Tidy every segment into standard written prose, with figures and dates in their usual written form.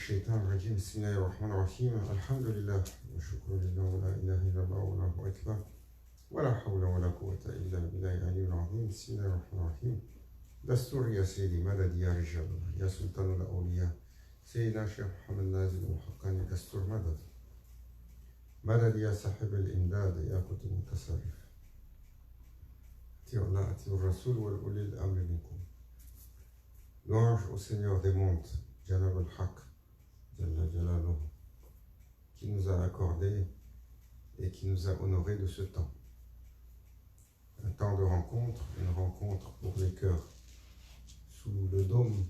الشيطان الرجيم بسم الله الرحمن الرحيم الحمد لله والشكر لله ولا إله إلا الله والله أكبر ولا حول ولا قوة إلا بالله العلي العظيم بسم الله الرحمن الرحيم دستور يا سيدي مدد يا رجال يا سلطان الأولياء سيدنا شيخ محمد نازل الحقاني دستور مدد مدد يا صاحب الإمداد يا كتب التصاريف أطيعوا الله أطيعوا الرسول والأولي الأمر منكم. Louange au Seigneur des mondes, Jalal al-Haq, Jalla Jalaluhu, qui nous a accordé et qui nous a honoré de ce temps. Un temps de rencontre, une rencontre pour les cœurs, sous le dôme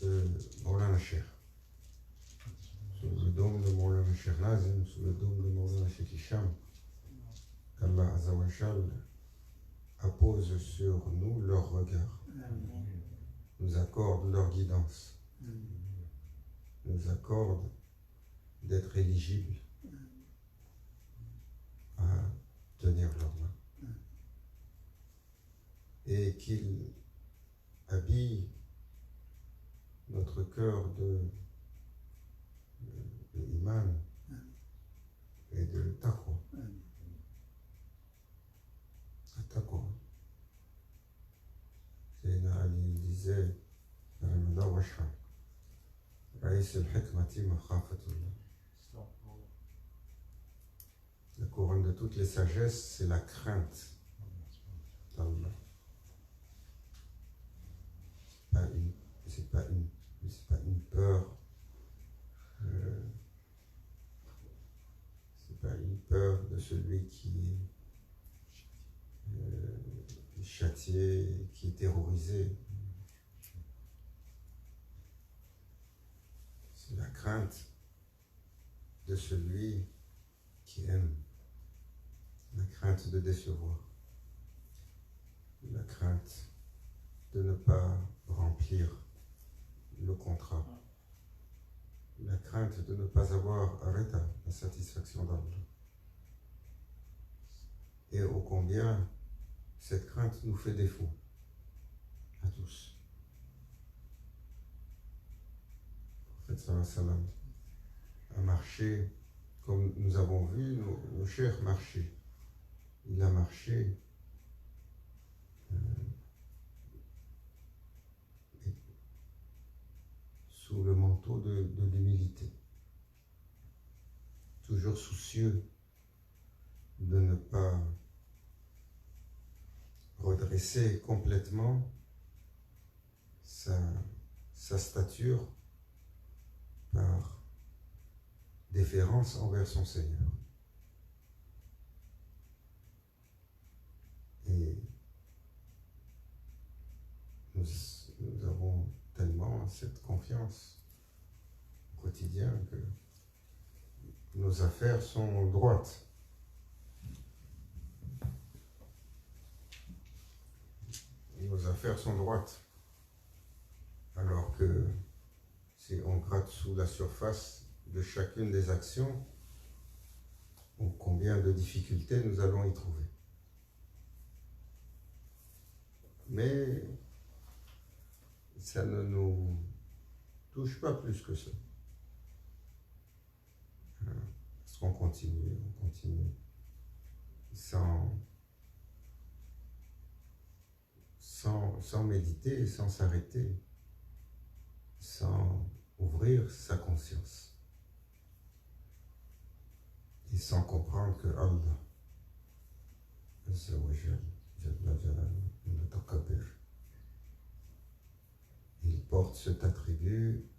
de Maulana Cheikh, sous le dôme de Maulana Cheikh Nazim, sous le dôme de Maulana Cheikh Hicham, qu'Allah Azza wa Jal appose sur nous leur regard. Nous accorde leur guidance, nous accorde d'être éligibles à tenir leurs mains et qu'il habille notre cœur de iman et de taqwa. Taqwa. Sayyidina Ali disait la couronne de toutes les sagesses, c'est la crainte d'Allah. C'est pas une peur. C'est pas une peur de celui qui est châtié, qui est terrorisé. C'est la crainte de celui qui aime, la crainte de décevoir, la crainte de ne pas remplir le contrat, la crainte de ne pas avoir arrêté la satisfaction d'Allah. Et ô combien cette crainte nous fait défaut à tous. Le prophète sallam a marché comme nous avons vu nos chers marcher. Il a marché sous le manteau de l'humilité, toujours soucieux de ne pas redresser complètement sa stature par déférence envers son Seigneur. Et nous avons tellement cette confiance au quotidien que nos affaires sont droites. Nos affaires sont droites. Alors que si on gratte sous la surface de chacune des actions, combien de difficultés nous allons y trouver. Mais ça ne nous touche pas plus que ça. Parce qu'on continue, sans méditer, sans s'arrêter, sans ouvrir sa conscience et sans comprendre que Allah Azza wa Jal, Jalla Jalaluhu, Mutakabbir, il porte cet attribut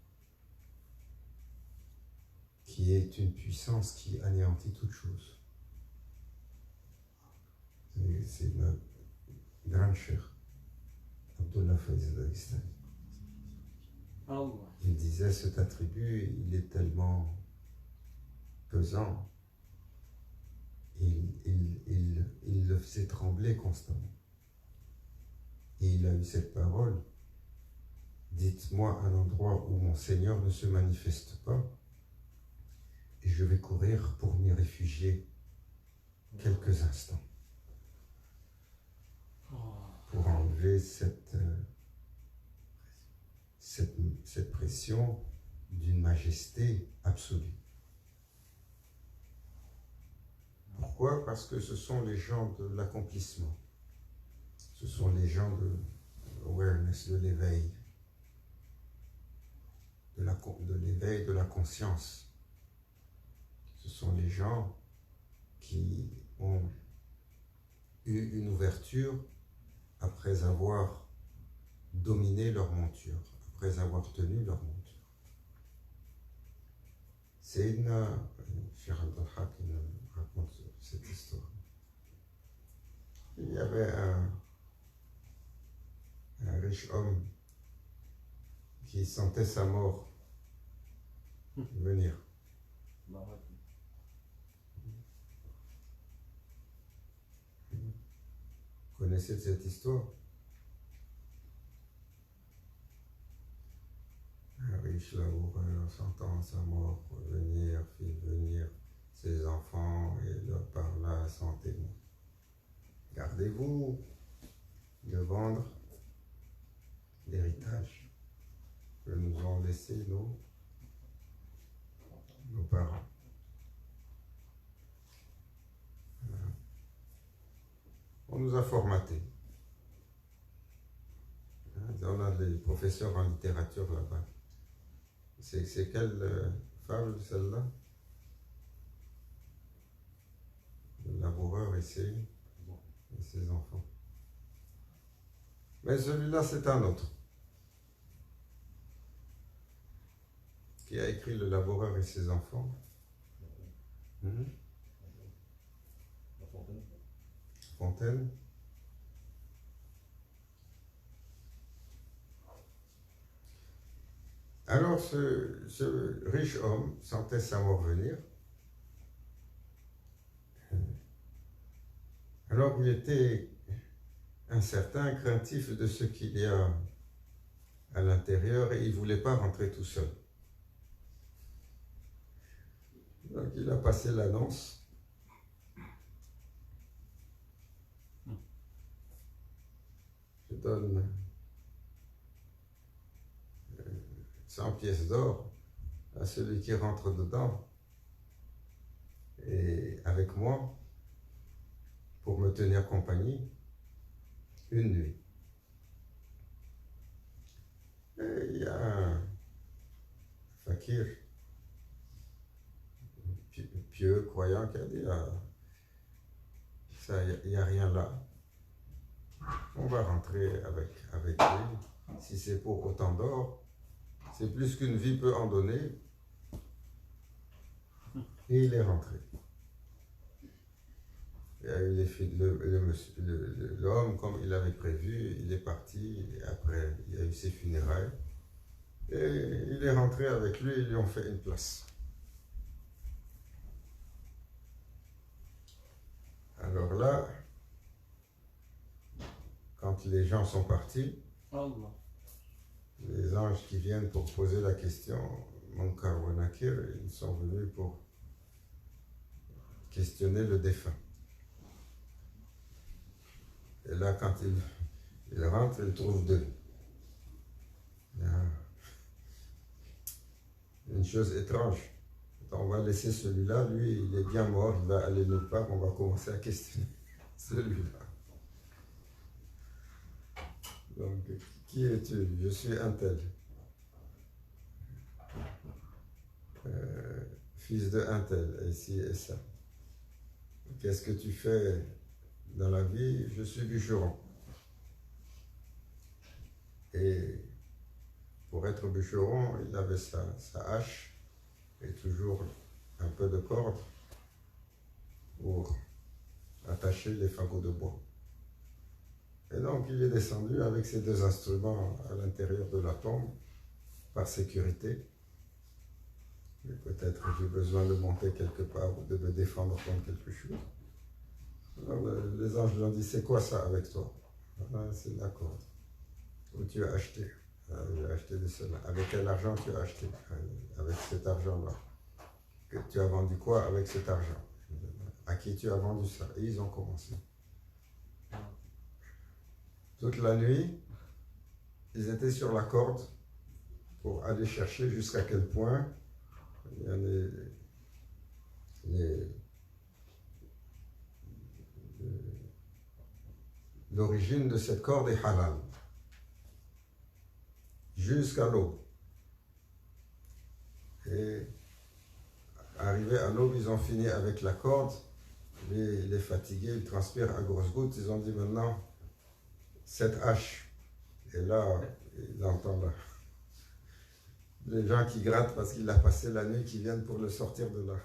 qui est une puissance qui anéantit toute chose. C'est notre grand cheikh Abdullah Faiz al-Dagestani. Il disait cet attribut, il est tellement pesant, il le faisait trembler constamment. Et il a eu cette parole: dites-moi un endroit où mon Seigneur ne se manifeste pas, et je vais courir pour m'y réfugier quelques instants, pour enlever cette pression d'une majesté absolue. Pourquoi? Parce que ce sont les gens de l'accomplissement. Ce sont les gens de l'awareness, de l'éveil, de l'éveil de la conscience. Ce sont les gens qui ont eu une ouverture après avoir dominé leur monture, après avoir tenu leur monture. Sayyidina Cheikh Abdel Haq raconte cette histoire. Il y avait un riche homme qui sentait sa mort venir. Vous connaissez cette histoire? Un riche laboureur sentant sa mort venir, fit venir ses enfants et leur parla sans témoin. Gardez-vous de vendre l'héritage que nous ont laissé nos parents. On nous a formatés. On a des professeurs en littérature là-bas. C'est quelle fable celle-là? Le laboureur et ses enfants. Mais celui-là, c'est un autre. Qui a écrit Le laboureur et ses enfants? La Fontaine. Fontaine. Alors ce riche homme sentait sa mort venir. Alors il était incertain, craintif de ce qu'il y a à l'intérieur et il ne voulait pas rentrer tout seul. Donc il a passé l'annonce. Je donne 100 pièces d'or à celui qui rentre dedans et avec moi pour me tenir compagnie une nuit. Et il y a un fakir pieux, croyant qui a dit il n'y a rien là. On va rentrer avec lui. Si c'est pour autant d'or, c'est plus qu'une vie peut en donner. Et il est rentré. Il a eu l'homme, comme il avait prévu, il est parti. Et après, il y a eu ses funérailles. Et il est rentré avec lui, ils lui ont fait une place. Alors là, quand les gens sont partis, les anges qui viennent pour poser la question, Munkar wa Nakir, ils sont venus pour questionner le défunt. Et là, quand il rentre, il trouve deux. Une chose étrange. On va laisser celui-là, lui, il est bien mort, il va aller nulle part, on va commencer à questionner celui-là. Donc, qui es-tu? Je suis un tel. Fils de un tel, et ci et ça. Qu'est-ce que tu fais dans la vie? Je suis bûcheron. Et pour être bûcheron, il avait sa hache et toujours un peu de corde pour attacher les fagots de bois. Et donc il est descendu avec ces deux instruments à l'intérieur de la tombe par sécurité. Et peut-être j'ai besoin de monter quelque part ou de me défendre contre quelque chose. Alors les anges lui ont dit, c'est quoi ça avec toi? C'est la corde. Où tu as acheté? J'ai acheté de cela. Avec quel argent tu as acheté? Avec cet argent-là. Que tu as vendu quoi avec cet argent? À qui tu as vendu ça? Et ils ont commencé. Toute la nuit, ils étaient sur la corde pour aller chercher jusqu'à quel point il y a l'origine de cette corde est halal. Jusqu'à l'aube. Et arrivé à l'aube, ils ont fini avec la corde. Il est fatigué, il transpire à grosses gouttes. Ils ont dit maintenant, cette hache. Et là, il entend là. Les gens qui grattent parce qu'il a passé la nuit, qui viennent pour le sortir de là.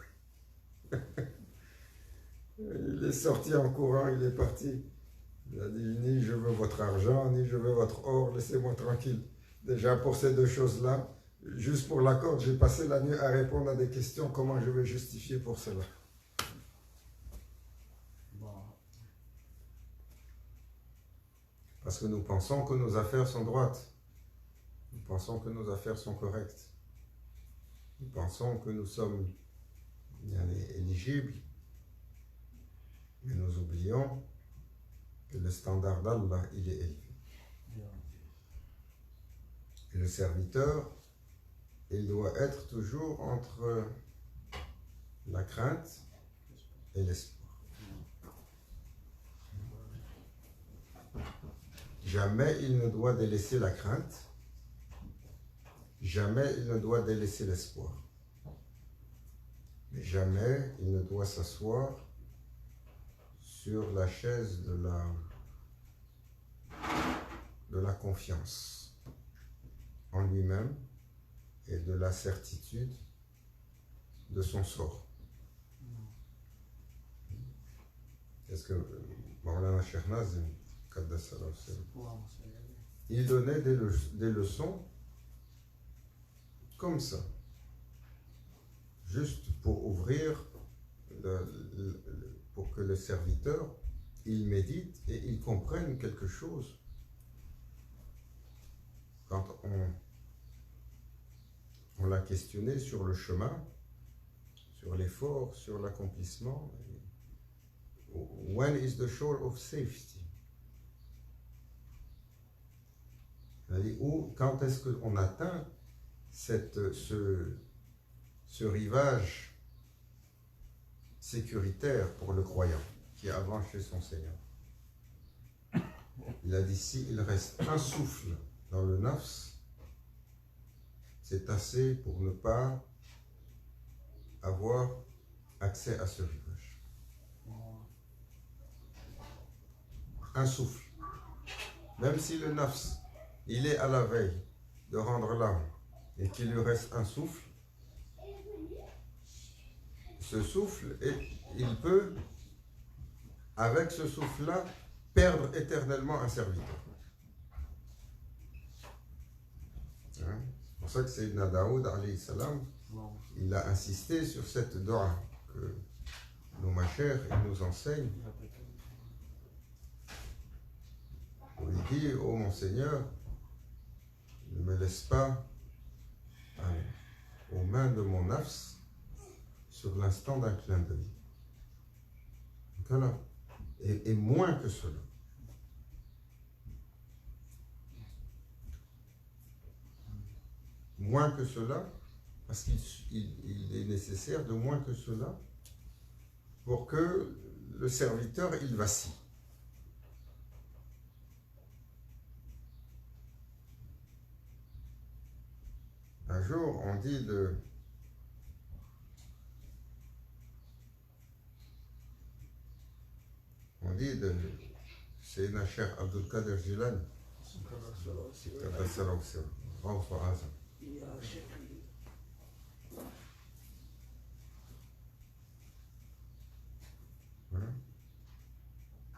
Il est sorti en courant, il est parti. Il a dit, ni je veux votre argent, ni je veux votre or, laissez-moi tranquille. Déjà pour ces deux choses-là, juste pour la corde, j'ai passé la nuit à répondre à des questions, comment je vais justifier pour cela. Parce que nous pensons que nos affaires sont droites. Nous pensons que nos affaires sont correctes. Nous pensons que nous sommes éligibles. Mais nous oublions que le standard d'Allah, il est élevé. Et le serviteur, il doit être toujours entre la crainte et l'espoir. Jamais il ne doit délaisser la crainte, jamais il ne doit délaisser l'espoir. Mais jamais il ne doit s'asseoir sur la chaise de la confiance en lui-même et de la certitude de son sort. Est-ce que Maulana Cheikh Nazim, il donnait des leçons comme ça, juste pour ouvrir, pour que le serviteur, il médite et il comprenne quelque chose. Quand on l'a questionné sur le chemin, sur l'effort, sur l'accomplissement, when is the shore of safety? Quand est-ce qu'on atteint ce rivage sécuritaire pour le croyant qui avance chez son Seigneur? Il a dit, s'il reste un souffle dans le nafs, c'est assez pour ne pas avoir accès à ce rivage. Un souffle. Même si le nafs, il est à la veille de rendre l'âme et qu'il lui reste un souffle, ce souffle, il peut, avec ce souffle-là, perdre éternellement un serviteur. C'est pour ça que Sayyidina Daoud, alayhi salam, il a insisté sur cette dua que nos machers nous enseignent. Il dit, ô mon Seigneur, ne me laisse pas aux mains de mon nafs sur l'instant d'un clin d'œil. Voilà. Et moins que cela. Moins que cela, parce qu'il est nécessaire de moins que cela pour que le serviteur, il vacille. Un jour, on dit de Sayyidina Cheikh Abdul Qadir Jilani,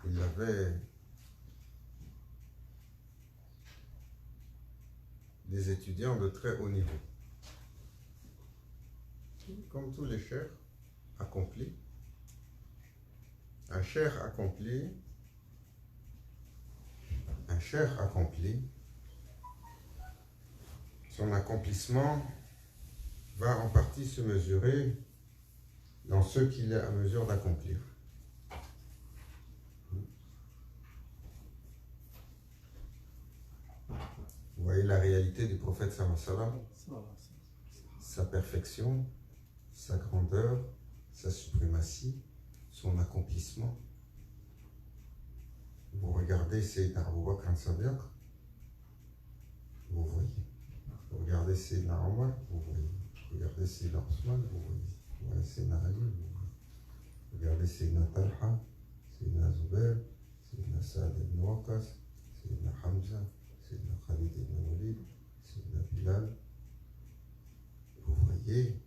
il avait des étudiants de très haut niveau, comme tous les cheikhs accomplis. Un cheikh accompli, son accomplissement va en partie se mesurer dans ce qu'il est à mesure d'accomplir. Vous voyez la réalité qualités du prophète sallallahu alayhi wa sallam, sa perfection, sa grandeur, sa suprématie, son accomplissement. Vous regardez Sayyidina Abu Bakr as-Siddiq, vous voyez. Vous regardez Sayyidina Omar, vous voyez. Regardez Sayyidina Ousmane, vous voyez. Vous voyez Sayyidina Ali, vous voyez. Regardez Sayyidina Talha, Sayyidina Zubair, Sayyidina Saad ibn Waqas, Sayyidina Hamza, Sayyidina Khalid ibn Walid, Sayyidina Bilal. Vous voyez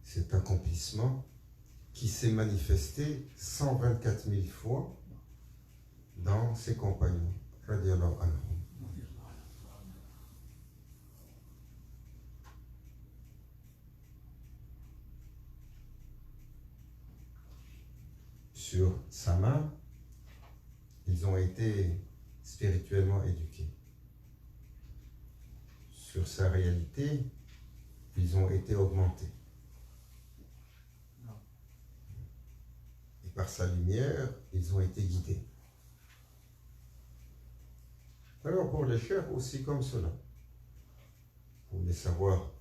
cet accomplissement qui s'est manifesté 124 000 fois dans ses compagnons. Radiallahu anhum. Sur sa main, ils ont été spirituellement éduqués. Sur sa réalité, ils ont été augmentés. Et par sa lumière, ils ont été guidés. Alors pour les chers, aussi comme cela. Vous voulez savoir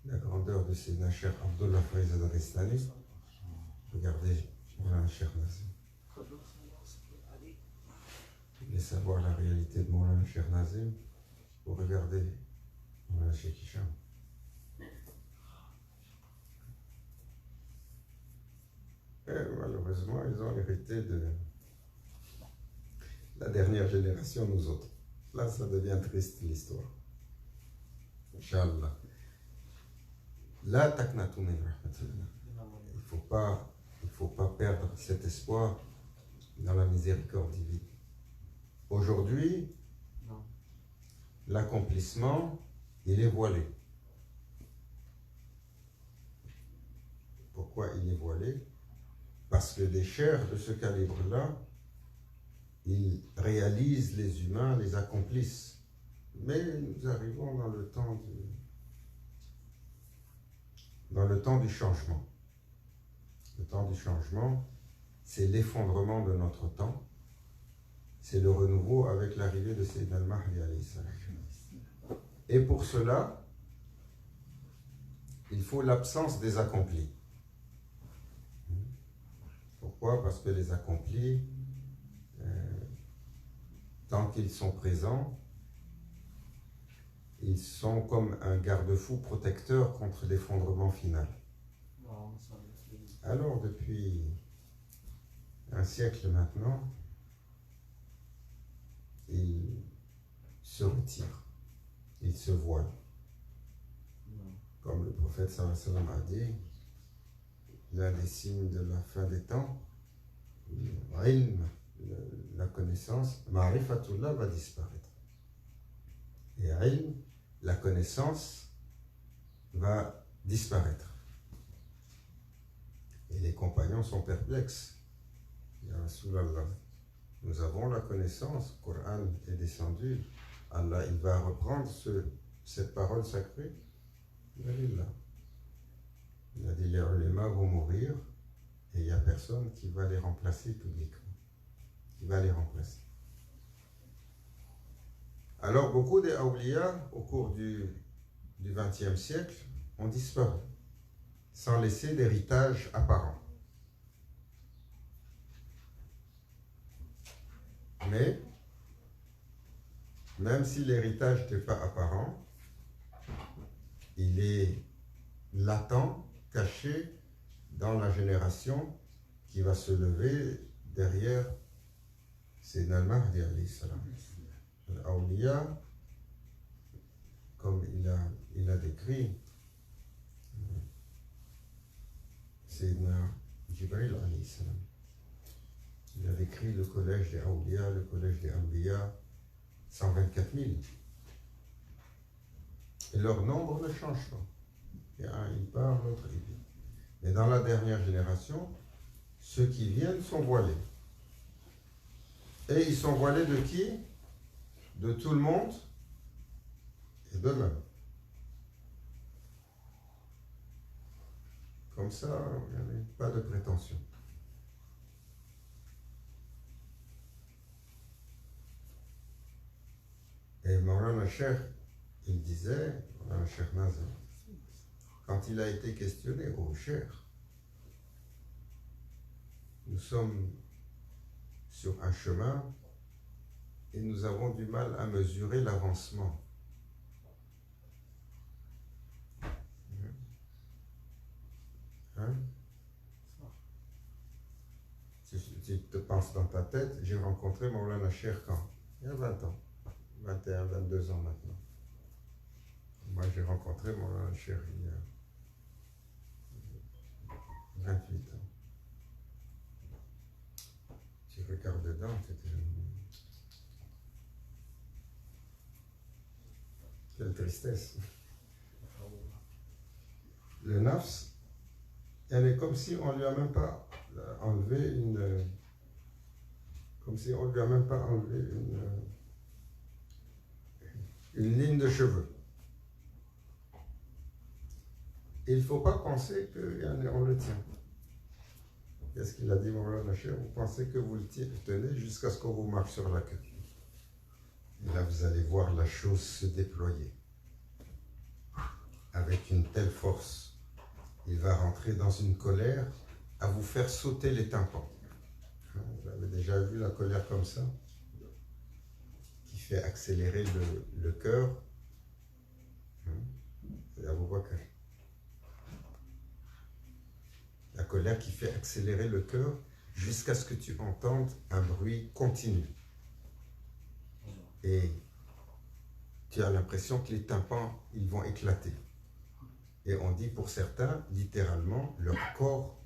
la grandeur de Sayyidina Cheikh Abdullah Faiz al-Ristani? Regardez Moulana Cheikh Nazim. Vous voulez savoir la réalité de Moulana Cheikh Nazim? Vous regardez Moulana Cheikh Hicham. Et malheureusement, ils ont hérité de la dernière génération, nous autres. Là, ça devient triste l'histoire. Inch'Allah. La taqnatu min rahmatillah. Il faut pas perdre cet espoir dans la miséricorde divine. Aujourd'hui, l'accomplissement, il est voilé. Pourquoi il est voilé? Parce que des chers de ce calibre-là, ils réalisent les humains, les accomplissent. Mais nous arrivons dans le temps du changement. Le temps du changement, c'est l'effondrement de notre temps. C'est le renouveau avec l'arrivée de Sayyidina al-Mahdi alayhi salam. Et pour cela, il faut l'absence des accomplis. Pourquoi? Parce que les accomplis, tant qu'ils sont présents, ils sont comme un garde-fou protecteur contre l'effondrement final. Alors, depuis un siècle maintenant, ils se retirent, ils se voilent. Comme le prophète sallallahu alayhi wa sallam a dit, l'un des signes de la fin des temps, l'ilm, la connaissance, ma'rifatullah va disparaître. Et ilm, la connaissance, va disparaître. Et les compagnons sont perplexes. Ya Rasulallah, nous avons la connaissance, le Coran est descendu, Allah il va reprendre cette parole sacrée. Il a dit les ulémas vont mourir et il n'y a personne qui va les remplacer publiquement. Qui va les remplacer. Alors beaucoup des awliya au cours du XXe siècle ont disparu sans laisser d'héritage apparent. Mais même si l'héritage n'est pas apparent, il est latent, caché dans la génération qui va se lever derrière Sayyidina al-Mahdi alayhi salam. L'awliya, comme il a décrit, Sayyidina Jibril alayhi salam. Il a décrit le collège des awliya, le collège des anbiya, 124 000. Et leur nombre ne change pas. Et un, il part, l'autre, il vient. Mais dans la dernière génération, ceux qui viennent sont voilés. Et ils sont voilés de qui? De tout le monde et d'eux-mêmes. Comme ça, regardez, pas de prétention. Et Maulana Cheikh, il disait, Cheikh Nazim, quand il a été questionné au Cheikh, nous sommes sur un chemin et nous avons du mal à mesurer l'avancement. Hein? Tu te penses dans ta tête, j'ai rencontré Maulana Cheikh quand? Il y a 20 ans, 21, 22 ans maintenant. Moi j'ai rencontré Maulana Cheikh il y a 28 ans. Tu regardes dedans, quelle tristesse. Le nafs, elle est comme si on lui a même pas enlevé comme si on lui a même pas enlevé une ligne de cheveux. Il ne faut pas penser qu'on le tient. Qu'est-ce qu'il a dit, Maulana Cheikh? Vous pensez que vous le tenez jusqu'à ce qu'on vous marque sur la queue. Et là, vous allez voir la chose se déployer avec une telle force. Il va rentrer dans une colère à vous faire sauter les tympans. Vous avez déjà vu la colère comme ça, qui fait accélérer le cœur. C'est Abu Bakr. La colère qui fait accélérer le cœur jusqu'à ce que tu entendes un bruit continu. Et tu as l'impression que les tympans, ils vont éclater. Et on dit pour certains, littéralement, leur corps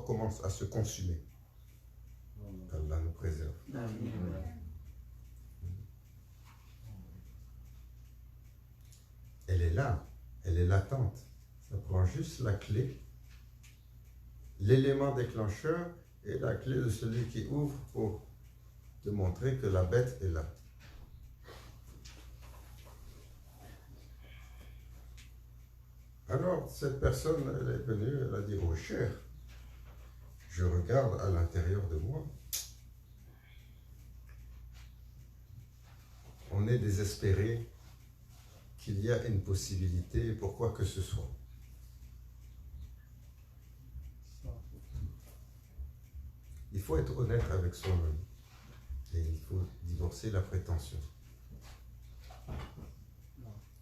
commence à se consumer. Allah nous préserve. Elle est là, elle est latente. Ça prend juste la clé, l'élément déclencheur et la clé de celui qui ouvre pour te montrer que la bête est là. Alors, cette personne, elle est venue, elle a dit, oh cher, je regarde à l'intérieur de moi. On est désespéré qu'il y a une possibilité pour quoi que ce soit. Il faut être honnête avec soi-même et il faut divorcer la prétention.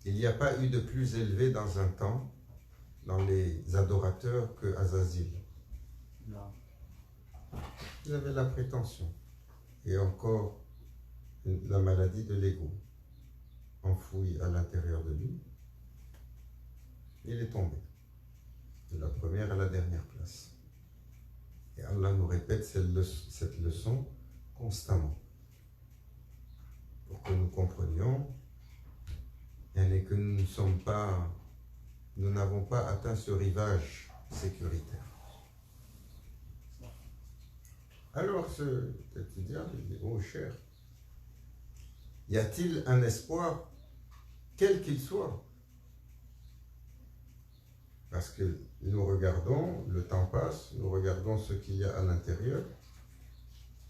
Il n'y a pas eu de plus élevé dans un temps dans les adorateurs que Azazil. Non. Il avait la prétention et encore la maladie de l'ego enfouie à l'intérieur de lui. Il est tombé de la première à la dernière place. Et Allah nous répète cette leçon constamment pour que nous comprenions et que nous n'avons pas atteint ce rivage sécuritaire. Alors cet étudiant lui dit, oh cher, y a-t-il un espoir, quel qu'il soit? Parce que nous regardons, le temps passe, nous regardons ce qu'il y a à l'intérieur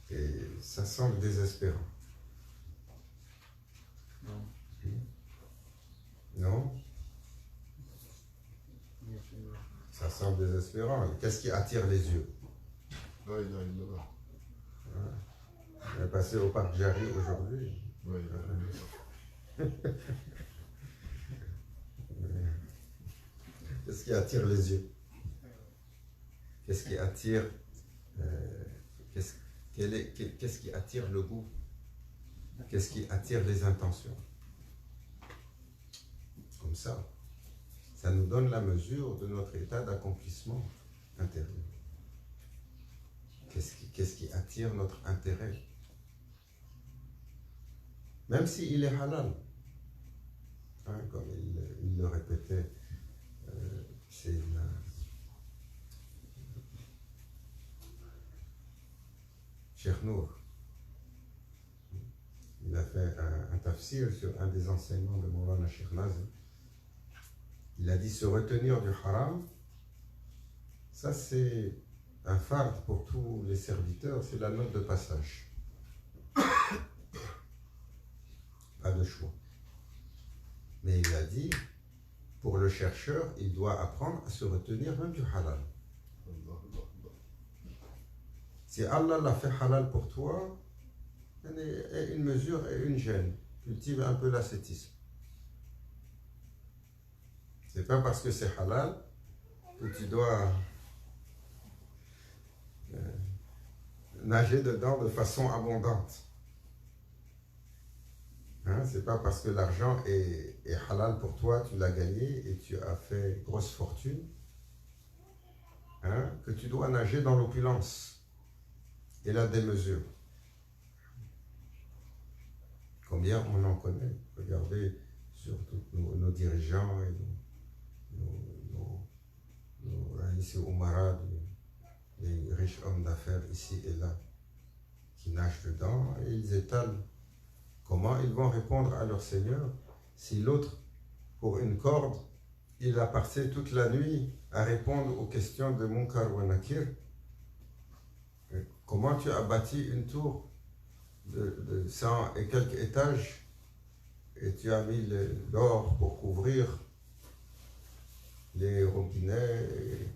et ça semble désespérant. Non? Ça semble désespérant. Qu'est-ce qui attire les yeux? Là, il a une là. On est passé au parc Jarry aujourd'hui. Oui, Qu'est-ce qui attire les yeux? Qu'est-ce qui attire qu'est-ce qui attire le goût? Qu'est-ce qui attire les intentions? Comme ça, ça nous donne la mesure de notre état d'accomplissement intérieur. Qu'est-ce qui attire notre intérêt? Même s'il est halal, hein, comme il le répétait, c'est Cheikh Nour. Il a fait un tafsir sur un des enseignements de Maulana Cheikh Nazim. Il a dit se retenir du haram, ça c'est un farde pour tous les serviteurs, c'est la note de passage. Pas de choix. Mais il a dit, pour le chercheur, il doit apprendre à se retenir même du halal. Si Allah l'a fait halal pour toi, et une mesure et une gêne. Cultive un peu l'ascétisme. C'est pas parce que c'est halal que tu dois nager dedans de façon abondante. Hein, c'est pas parce que l'argent est halal pour toi, tu l'as gagné et tu as fait grosse fortune, hein, que tu dois nager dans l'opulence et la démesure. Combien on en connaît? Regardez sur tous nos dirigeants et ici au Mara, les riches hommes d'affaires ici et là, qui nagent dedans et ils étalent comment ils vont répondre à leur Seigneur si l'autre, pour une corde, il a passé toute la nuit à répondre aux questions de Munkar wa Nakir. Comment tu as bâti une tour de 100 et quelques étages et tu as mis l'or pour couvrir les robinets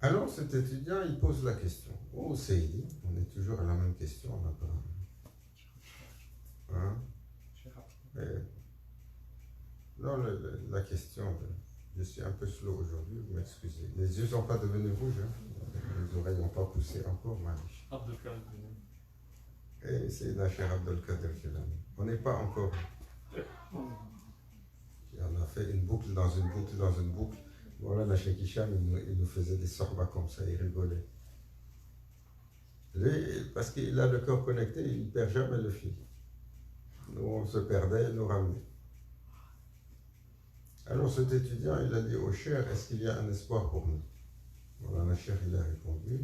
Alors cet étudiant, il pose la question. Oh Seydi, on est toujours à la même question, on n'a pas... Hein? Non, la question, je suis un peu slow aujourd'hui, vous m'excusez. Les yeux ne sont pas devenus rouges, hein? Les oreilles n'ont pas poussé encore, Malish. Et c'est Nacher Abdelkader Jelani. On n'est pas encore... On a fait une boucle dans une boucle dans une boucle. Voilà, la Cheikh Hicham, il nous faisait des sorbas comme ça, il rigolait. Lui, parce qu'il a le cœur connecté, il ne perd jamais le fil. Nous, on se perdait, il nous ramenait. Alors cet étudiant, il a dit au cher, est-ce qu'il y a un espoir pour nous? Voilà, le cher, il a répondu,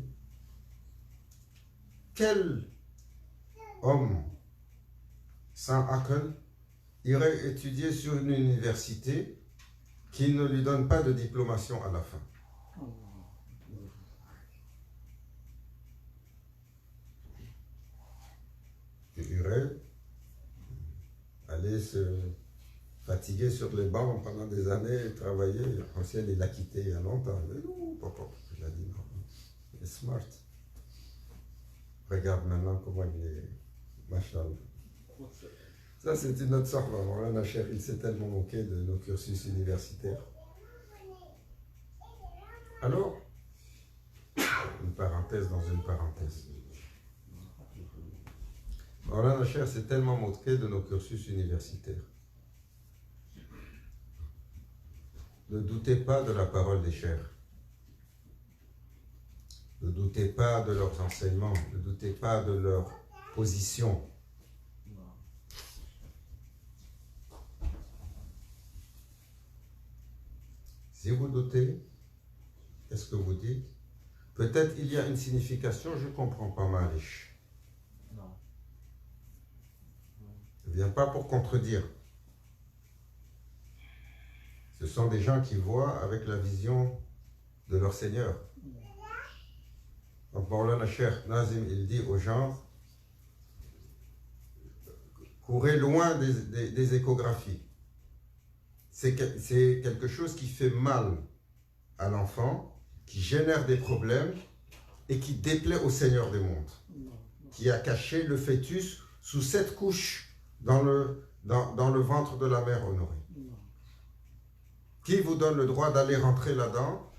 quel homme sans aql irait étudier sur une université qui ne lui donne pas de diplomation à la fin? Tu irais aller se fatiguer sur les bancs pendant des années et travailler. Ancien, il l'a quitté il y a longtemps. Mais non, papa, il a dit non. Il est smart. Regarde maintenant comment il est. Machallah. Ça, c'est une autre sorte. Maulana Cheikh, il s'est tellement moqué de nos cursus universitaires. Alors, une parenthèse dans une parenthèse. Maulana Cheikh s'est tellement moqué de nos cursus universitaires. Ne doutez pas de la parole des chers. Ne doutez pas de leurs enseignements. Ne doutez pas de leur position. Si vous doutez, qu'est-ce que vous dites? Peut-être il y a une signification, je ne comprends pas ma riche. Ne viens pas pour contredire. Ce sont des gens qui voient avec la vision de leur Seigneur. Donc Maulana Cheikh Nazim, il dit aux gens, courez loin des échographies. C'est quelque chose qui fait mal à l'enfant, qui génère des problèmes et qui déplaît au Seigneur des mondes, qui a caché le fœtus sous 7 couches dans le ventre de la mère honorée. Qui vous donne le droit d'aller rentrer là-dedans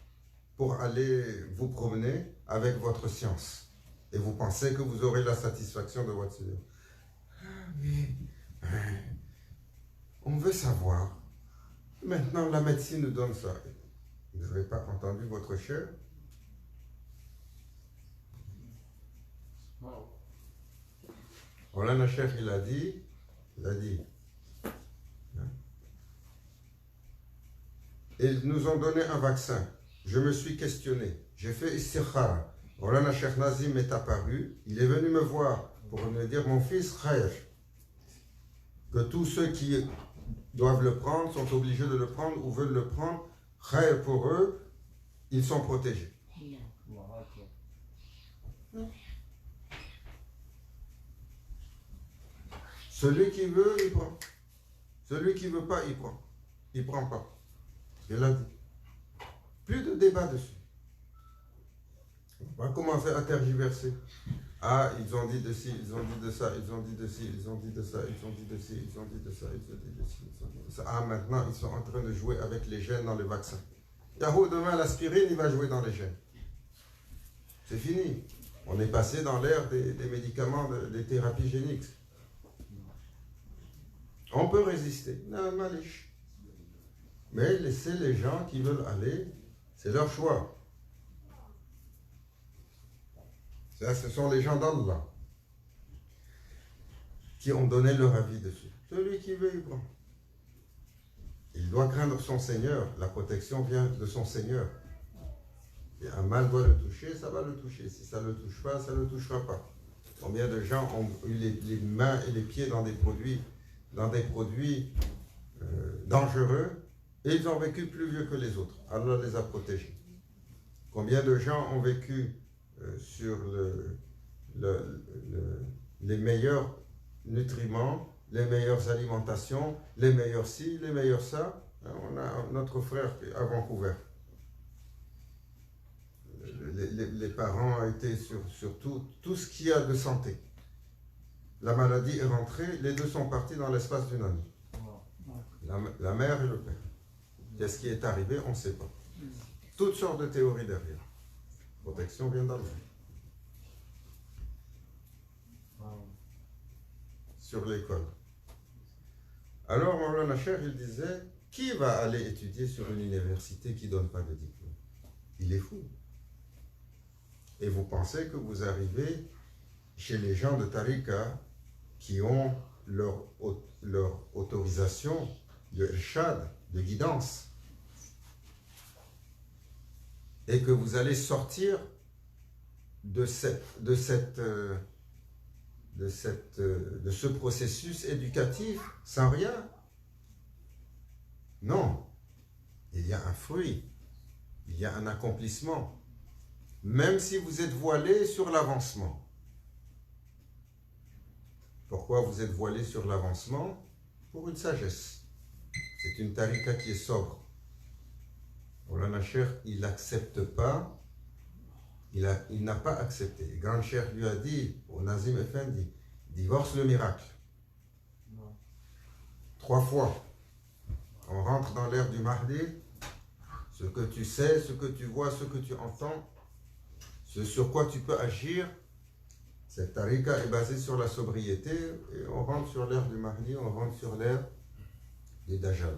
pour aller vous promener avec votre science? Et vous pensez que vous aurez la satisfaction de votre Seigneur. Mais on veut savoir. Maintenant, la médecine nous donne ça. Vous n'avez pas entendu votre cher? Maulana Cheikh, il a dit, ils nous ont donné un vaccin. Je me suis questionné. J'ai fait istikhara. Maulana Cheikh Nazim est apparu. Il est venu me voir pour me dire, mon fils, Khair, que tous ceux qui doivent le prendre, sont obligés de le prendre ou veulent le prendre, khayr pour eux, ils sont protégés. Celui qui veut, il prend. Celui qui ne veut pas, il prend. Il ne prend pas. Je l'ai dit. Plus de débat dessus. On va commencer à tergiverser. Ah, ils ont dit de ci, ils ont dit de ça, ils ont dit de ci, ils ont dit de ça, ils ont dit de ci, ils ont dit de ça, ils ont dit de ci, ils ont dit de ça. Ah, maintenant, ils sont en train de jouer avec les gènes dans le vaccin. Yahoo, demain, l'aspirine, il va jouer dans les gènes. C'est fini. On est passé dans l'ère des médicaments, des thérapies géniques. On peut résister. Non, malish. Mais laissez les gens qui veulent aller, c'est leur choix. Ça, ce sont les gens d'Allah qui ont donné leur avis dessus. Celui qui veut, il prend. Il doit craindre son Seigneur. La protection vient de son Seigneur. Et un mal doit le toucher, ça va le toucher. Si ça ne le touche pas, ça ne le touchera pas. Combien de gens ont eu les mains et les pieds dans des produits dangereux et ils ont vécu plus vieux que les autres. Allah les a protégés. Combien de gens ont vécu sur les meilleurs nutriments, les meilleures alimentations, les meilleurs ci, les meilleurs ça. On a notre frère à Vancouver. Les parents étaient sur tout ce qu'il y a de santé. La maladie est rentrée, les deux sont partis dans l'espace d'une année. La mère et le père. Qu'est-ce qui est arrivé, on ne sait pas. Toutes sortes de théories derrière. Protection vient d'Allah. Sur l'école. Alors, Maulana Cheikh, il disait, qui va aller étudier sur une université qui ne donne pas de diplôme? Il est fou. Et vous pensez que vous arrivez chez les gens de Tariqa qui ont leur autorisation de irshad, de guidance, et que vous allez sortir de ce processus éducatif sans rien. Non, il y a un fruit, il y a un accomplissement, même si vous êtes voilé sur l'avancement. Pourquoi vous êtes voilé sur l'avancement? Pour une sagesse. C'est une tariqa qui est sobre. Maulana Cheikh, il n'accepte pas, il n'a pas accepté. Le grand Cheikh lui a dit, au Nazim Effendi, divorce le miracle. 3 fois. On rentre dans l'ère du Mahdi, ce que tu sais, ce que tu vois, ce que tu entends, ce sur quoi tu peux agir. Cette tariqa est basée sur la sobriété et on rentre sur l'ère du Mahdi, on rentre sur l'ère du Dajjal.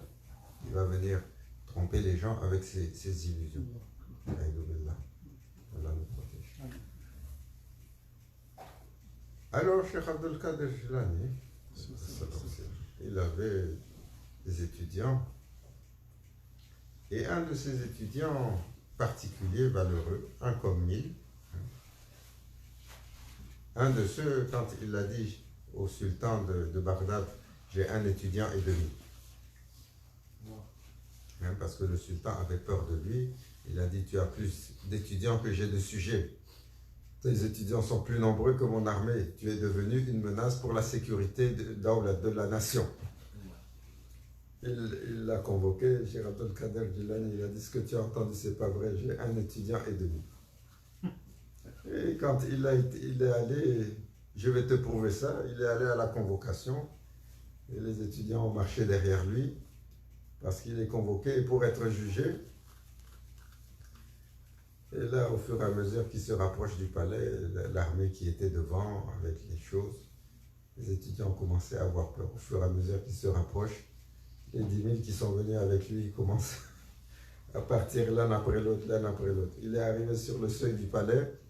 Il va venir tromper les gens avec ses illusions. Allah nous protège. Alors, Cheikh Abdul Qadir Jilani, il avait des étudiants et un de ces étudiants particuliers, valeureux, un comme mille, un de ceux, quand il a dit au sultan de Bagdad, j'ai un étudiant et demi. Parce que le sultan avait peur de lui, il a dit, tu as plus d'étudiants que j'ai de sujets. Tes étudiants sont plus nombreux que mon armée. Tu es devenu une menace pour la sécurité de la nation. Il l'a convoqué, Cheikh Abdul Qadir Jilani, il a dit, ce que tu as entendu, c'est pas vrai, j'ai un étudiant et demi. Et quand il est allé, je vais te prouver ça, il est allé à la convocation et les étudiants ont marché derrière lui parce qu'il est convoqué pour être jugé. Et là, au fur et à mesure qu'il se rapproche du palais, l'armée qui était devant avec les choses, les étudiants ont commencé à avoir peur. Au fur et à mesure qu'il se rapproche, les 10 000 qui sont venus avec lui commencent à partir l'un après l'autre, l'un après l'autre. Il est arrivé sur le seuil du palais.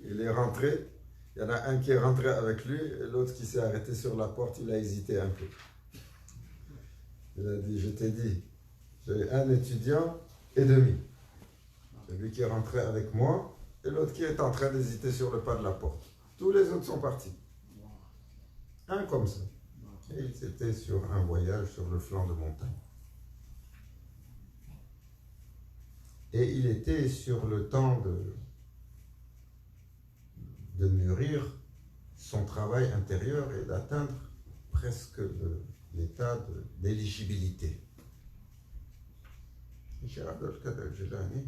Il est rentré, il y en a un qui est rentré avec lui, et l'autre qui s'est arrêté sur la porte, il a hésité un peu. Il a dit, je t'ai dit, j'ai un étudiant et demi. Celui qui est rentré avec moi, et l'autre qui est en train d'hésiter sur le pas de la porte. Tous les autres sont partis. Un comme ça. Et ils étaient sur un voyage sur le flanc de montagne. Et il était sur le temps de mûrir son travail intérieur et d'atteindre presque l'état d'éligibilité. Cheikh Abdul Qadir Jilani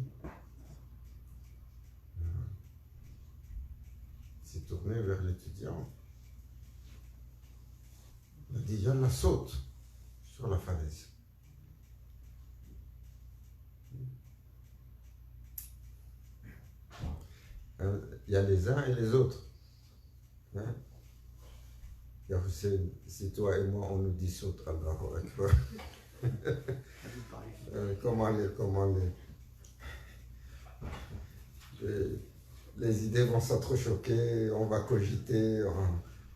s'est tourné vers l'étudiant. Il a dit, Yallah, saute sur la falaise. Il y a les uns et les autres. Hein? Si toi et moi on nous dit saute, Allahu Akbar. Les idées vont s'entrechoquer, on va cogiter.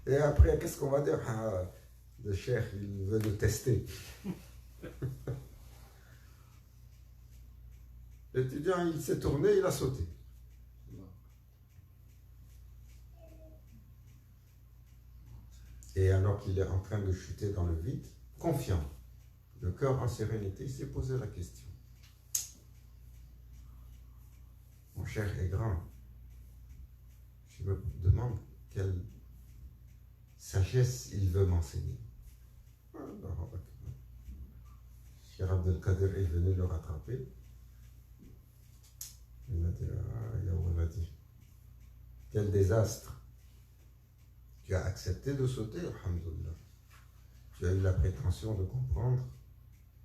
Et après, qu'est-ce qu'on va dire? Le cheikh, il veut nous tester. L'étudiant, il s'est tourné, il a sauté. Et alors qu'il est en train de chuter dans le vide, confiant, le cœur en sérénité, il s'est posé la question. Mon cher est grand. Je me demande quelle sagesse il veut m'enseigner. Cheikh Abdel Kader est venu le rattraper. Il a dit, Yawaladi, quel désastre. Tu as accepté de sauter, alhamdoulilah. Tu as eu la prétention de comprendre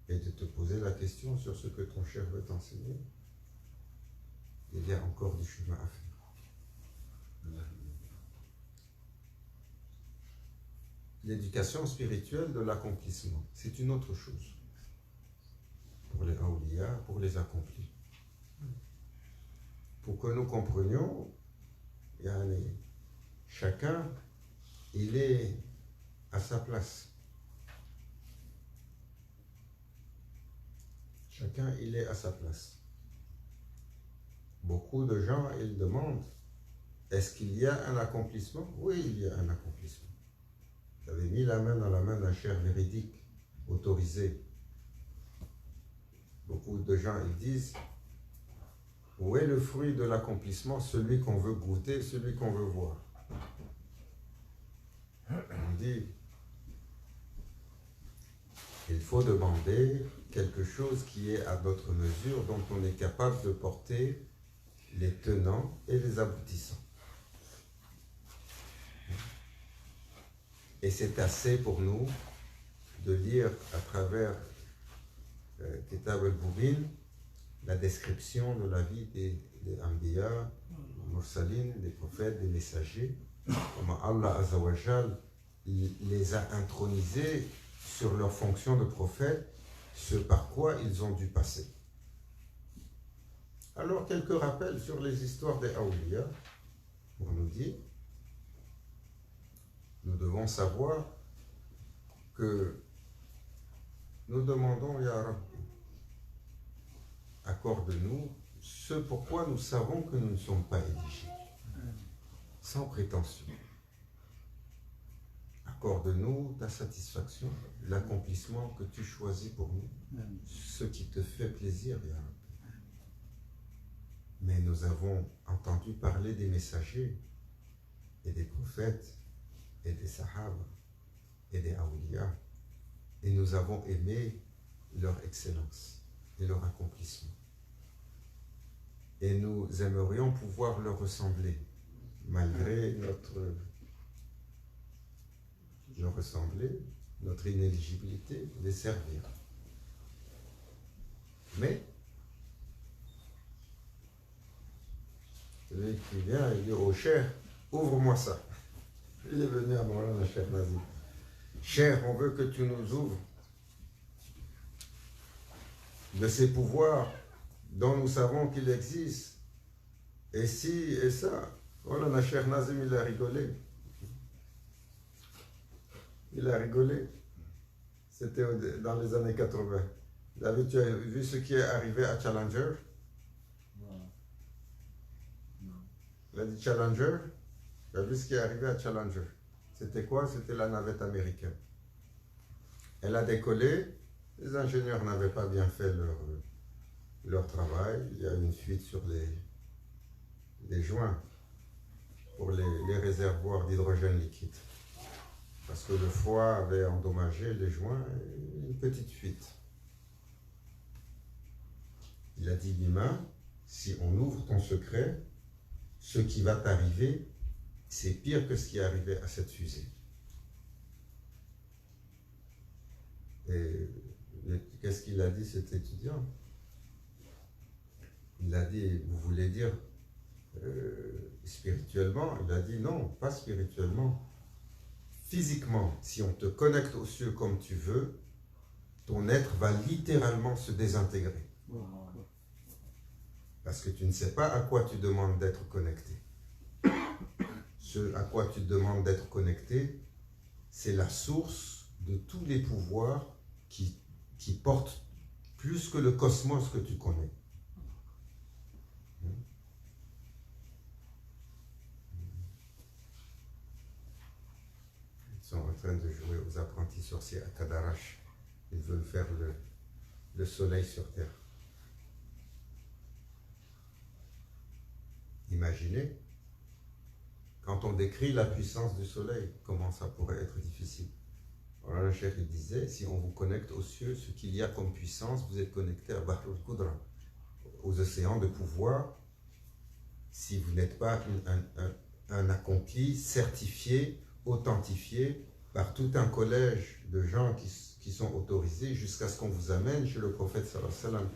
et de te poser la question sur ce que ton cher veut t'enseigner. Il y a encore du chemin à faire. L'éducation spirituelle de l'accomplissement, c'est une autre chose. Pour les awliya, pour les accomplis. Pour que nous comprenions, chacun, il est à sa place. Chacun, il est à sa place. Beaucoup de gens, ils demandent, est-ce qu'il y a un accomplissement? Oui, il y a un accomplissement. J'avais mis la main dans la main d'un cheikh véridique, autorisé. Beaucoup de gens, ils disent, où est le fruit de l'accomplissement? Celui qu'on veut goûter, celui qu'on veut voir. On dit, il faut demander quelque chose qui est à notre mesure, dont on est capable de porter les tenants et les aboutissants. Et c'est assez pour nous de lire à travers Kitab al-Bubin la description de la vie des Anbiya, des Mursalin, des prophètes, des messagers. Comment Allah Azzawajal les a intronisés sur leur fonction de prophète, ce par quoi ils ont dû passer. Alors, quelques rappels sur les histoires des Awliya, pour nous dire, nous devons savoir que nous demandons, Ya Rabbi, accorde-nous ce pourquoi nous savons que nous ne sommes pas éligibles, sans prétention. Accorde-nous ta satisfaction, l'accomplissement que tu choisis pour nous, ce qui te fait plaisir, Ya Rabbi. Mais nous avons entendu parler des messagers et des prophètes et des sahaba et des awliya, et nous avons aimé leur excellence et leur accomplissement. Et nous aimerions pouvoir leur ressembler, malgré notre inéligibilité, les servir. Mais celui qui vient, il dit au cheikh, ouvre-moi ça. Il est venu à Mawlana Cheikh Nazim. Cheikh, on veut que tu nous ouvres de ces pouvoirs dont nous savons qu'il existe. Et si et ça, Mawlana Cheikh Nazim, il a rigolé. Il a rigolé. C'était dans les années 80. David, tu as vu ce qui est arrivé à Challenger? Il a dit Challenger. Tu as vu ce qui est arrivé à Challenger? C'était quoi? C'était la navette américaine. Elle a décollé, les ingénieurs n'avaient pas bien fait leur travail, il y a une fuite sur les joints pour les réservoirs d'hydrogène liquide. Parce que le foie avait endommagé les joints, une petite fuite. Il a dit, l'humain, si on ouvre ton secret, ce qui va t'arriver, c'est pire que ce qui est arrivé à cette fusée. Et qu'est-ce qu'il a dit cet étudiant? Il a dit, vous voulez dire spirituellement? Il a dit non, pas spirituellement. Physiquement, si on te connecte aux cieux comme tu veux, ton être va littéralement se désintégrer. Parce que tu ne sais pas à quoi tu demandes d'être connecté. Ce à quoi tu demandes d'être connecté, c'est la source de tous les pouvoirs qui portent plus que le cosmos que tu connais. Ils sont en train de jouer aux apprentis sorciers à Kadarash. Ils veulent faire le soleil sur terre. Imaginez, quand on décrit la puissance du soleil, comment ça pourrait être difficile. Alors le cheikh il disait, si on vous connecte aux cieux, ce qu'il y a comme puissance, vous êtes connecté à Bahr al-Qudra, aux océans de pouvoir, si vous n'êtes pas un accompli, certifié, authentifié par tout un collège de gens qui sont autorisés jusqu'à ce qu'on vous amène chez le prophète sallallahu alayhi wa sallam,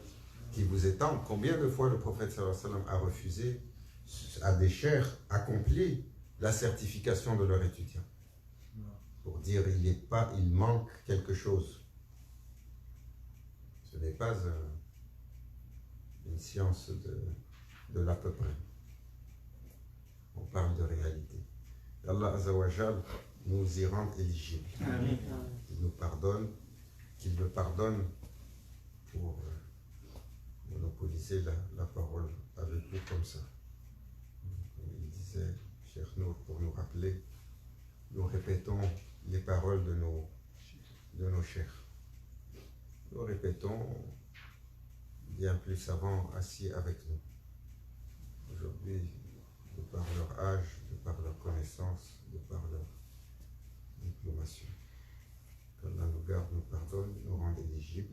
qui vous étend. Combien de fois le prophète sallallahu alayhi wa sallam a refusé à des cheikhs accomplis la certification de leur étudiant pour dire il manque quelque chose. Ce n'est pas une science de l'à peu près. On parle de réalité. Allah Azzawajal nous y rend éligibles. Il nous pardonne, qu'il me pardonne pour monopoliser la parole avec vous comme ça. Il disait, Cheikh Nour, pour nous rappeler, nous répétons les paroles de nos chers. Nous répétons bien plus savants assis avec nous. Aujourd'hui, de par leur âge, de par leur connaissance, de par leur diplomation. Qu'Allah nous garde, nous pardonne, nous rende éligibles.